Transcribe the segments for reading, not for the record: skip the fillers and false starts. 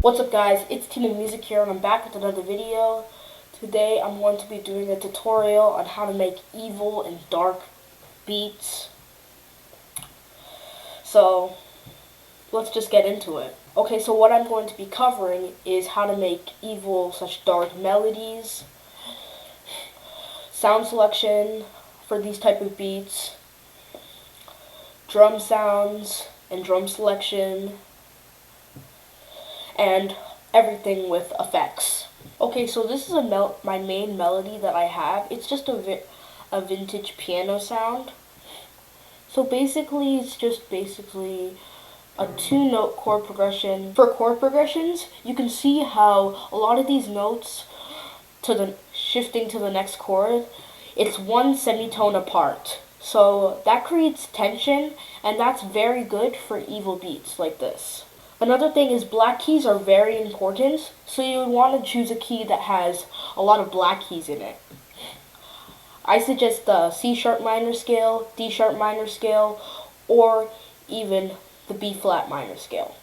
What's up guys, it's To Music here and I'm back with another video. Today I'm going to be doing a tutorial on how to make evil and dark beats. So let's just get into it. Okay, so what I'm going to be covering is how to make evil/dark melodies, sound selection for these type of beats, drum sounds and drum selection, and everything with effects. Okay, so this is my main melody that I have. It's just a vintage piano sound. So basically, it's just basically a 2-note chord progression. For chord progressions, you can see how a lot of these notes shifting to the next chord, it's one semitone apart. So that creates tension, and that's very good for evil beats like this. Another thing is black keys are very important, so you would want to choose a key that has a lot of black keys in it. I suggest the C sharp minor scale, D sharp minor scale, or even the B flat minor scale.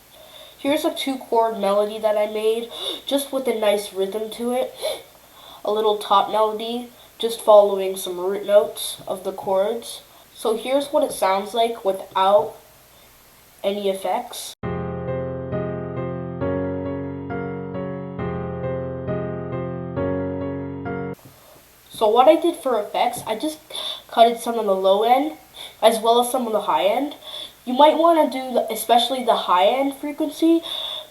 Here's a 2-chord melody that I made, just with a nice rhythm to it. A little top melody, just following some root notes of the chords. So here's what it sounds like without any effects. So what I did for effects, I just cutted some of the low end as well as some of the high end. You might want to do especially the high end frequency,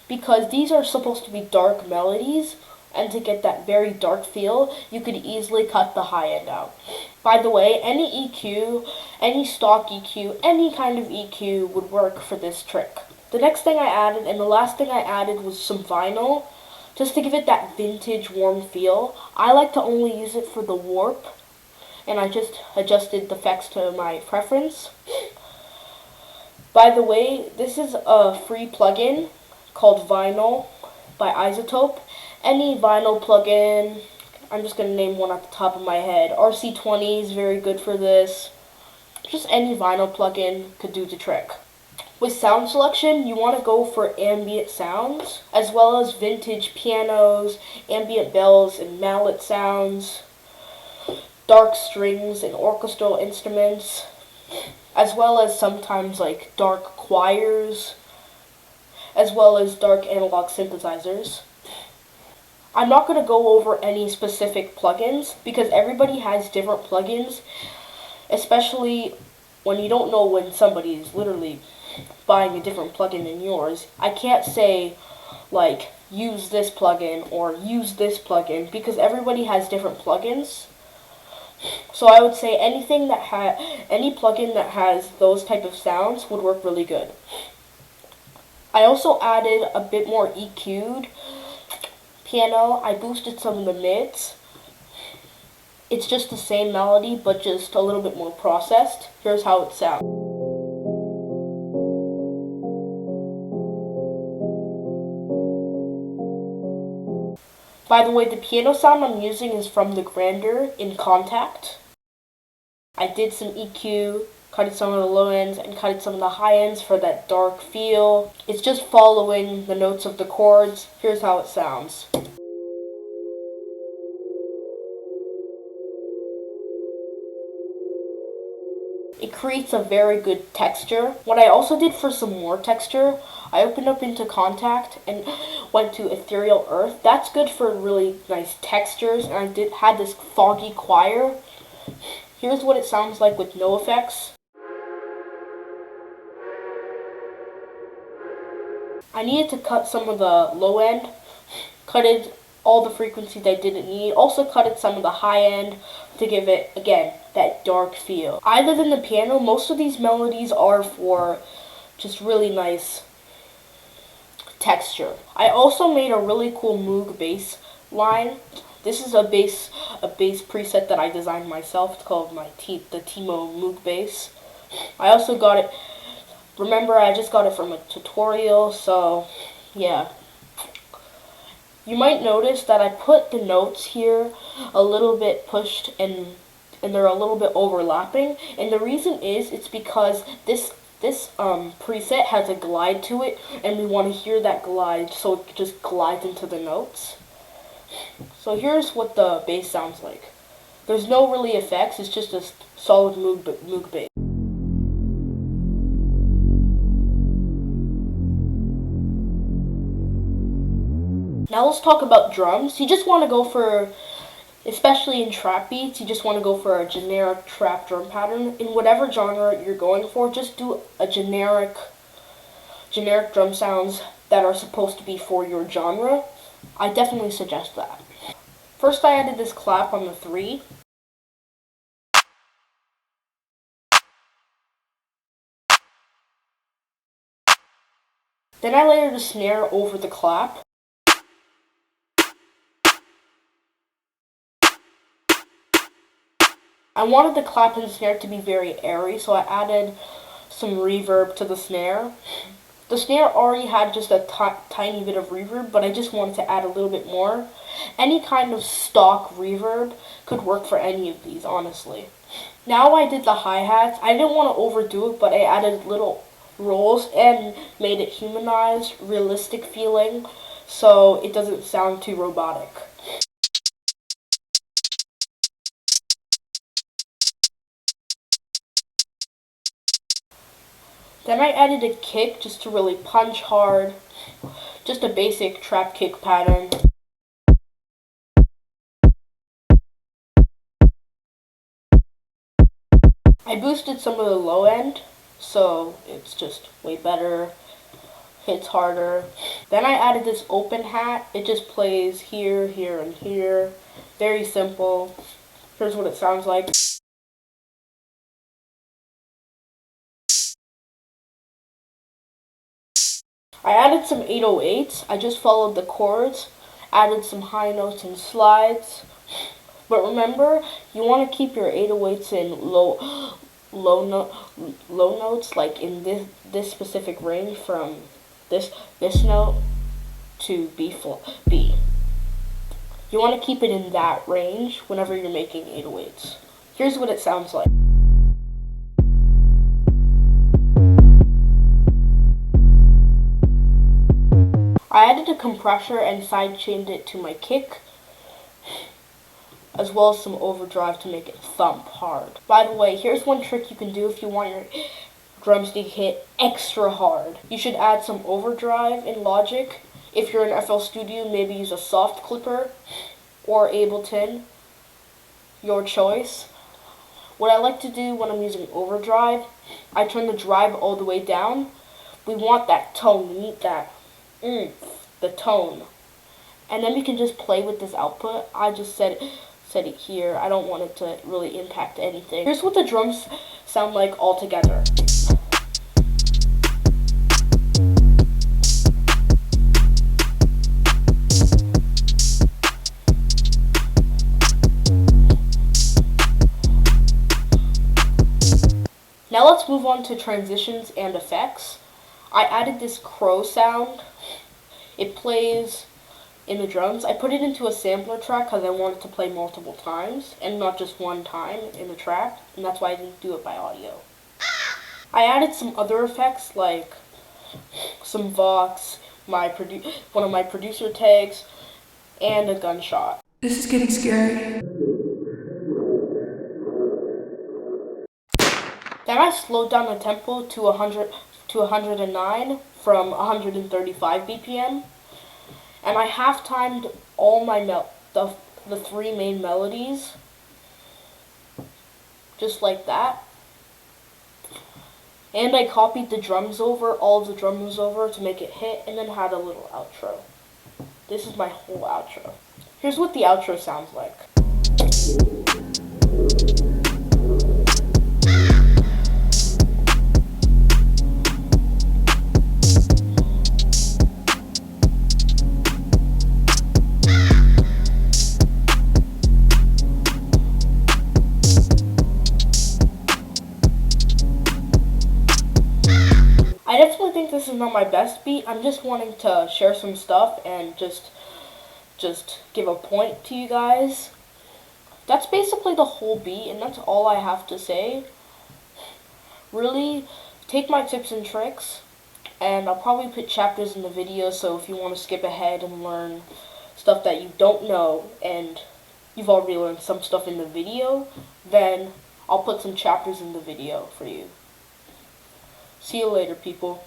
because these are supposed to be dark melodies, and to get that very dark feel, you could easily cut the high end out. By the way, any EQ, any stock EQ, any kind of EQ would work for this trick. The next thing I added, and the last thing I added, was some vinyl, just to give it that vintage warm feel. I like to only use it for the warp, and I just adjusted the effects to my preference. By the way, this is a free plugin called Vinyl by Isotope. Any vinyl plugin, I'm just going to name one at the top of my head. RC20 is very good for this. Just any vinyl plugin could do the trick. With sound selection, you want to go for ambient sounds, as well as vintage pianos, ambient bells and mallet sounds, dark strings and orchestral instruments, as well as sometimes like dark choirs, as well as dark analog synthesizers. I'm not going to go over any specific plugins, because everybody has different plugins, especially when you don't know when somebody is literally buying a different plugin than yours. I can't say like use this plugin or use this plugin, because everybody has different plugins. So I would say any plugin that has those type of sounds would work really good. I also added a bit more EQ'd piano. I boosted some of the mids. It's just the same melody, but just a little bit more processed. Here's how it sounds. By the way, the piano sound I'm using is from the Grandeur in Contact. I did some EQ, cutted some of the low ends, and cutted some of the high ends for that dark feel. It's just following the notes of the chords. Here's how it sounds. It creates a very good texture. What I also did for some more texture, I opened up into Contact and went to Ethereal Earth. That's good for really nice textures, and I had this foggy choir. Here's what it sounds like with no effects. I needed to cut some of the low end, cutted all the frequencies I didn't need, also cutted some of the high end to give it, again, that dark feel. Other than the piano, most of these melodies are for just really nice texture. I also made a really cool Moog bass line. This is a bass preset that I designed myself. It's called the Timo Moog bass. I also got it, remember I just got it from a tutorial, so yeah. You might notice that I put the notes here a little bit pushed and they're a little bit overlapping, and the reason is it's because this This preset has a glide to it, and we want to hear that glide so it just glides into the notes. So here's what the bass sounds like. There's no really effects, it's just a solid Moog bass. Now let's talk about drums. You just want to go for, especially in trap beats, you just want to go for a generic trap drum pattern. In whatever genre you're going for, just do a generic drum sounds that are supposed to be for your genre. I definitely suggest that. First I added this clap on the 3. Then I layered a snare over the clap. I wanted the clap and snare to be very airy, so I added some reverb to the snare. The snare already had just a tiny bit of reverb, but I just wanted to add a little bit more. Any kind of stock reverb could work for any of these, honestly. Now I did the hi-hats. I didn't want to overdo it, but I added little rolls and made it humanized, realistic feeling, so it doesn't sound too robotic. Then I added a kick just to really punch hard, just a basic trap kick pattern. I boosted some of the low end, so it's just way better, hits harder. Then I added this open hat. It just plays here, here, and here. Very simple. Here's what it sounds like. I added some 808s. I just followed the chords, added some high notes and slides. But remember, you want to keep your 808s in low notes, like in this specific range from this note to B. You want to keep it in that range whenever you're making 808s. Here's what it sounds like. I added a compressor and sidechained it to my kick, as well as some overdrive to make it thump hard. By the way, here's one trick you can do if you want your drums to hit extra hard. You should add some overdrive in Logic. If you're in FL Studio, maybe use a soft clipper or Ableton, your choice. What I like to do when I'm using overdrive, I turn the drive all the way down. We want that tone, we need that the tone. And then we can just play with this output. I just set it here. I don't want it to really impact anything. Here's what the drums sound like all together. Now let's move on to transitions and effects. I added this crow sound. It plays in the drums. I put it into a sampler track because I wanted to play multiple times and not just one time in the track, and that's why I didn't do it by audio. I added some other effects like some vox, one of my producer tags, and a gunshot. This is getting scary. Then I slowed down the tempo to 109 from 135 BPM. And I half-timed all my the 3 main melodies, just like that. And I copied the drums over, all of the drums over to make it hit, and then had a little outro. This is my whole outro. Here's what the outro sounds like. I definitely think this is not my best beat. I'm just wanting to share some stuff and just give a point to you guys. That's basically the whole beat, and that's all I have to say. Really, take my tips and tricks, and I'll probably put chapters in the video, so if you want to skip ahead and learn stuff that you don't know and you've already learned some stuff in the video, then I'll put some chapters in the video for you. See you later, people.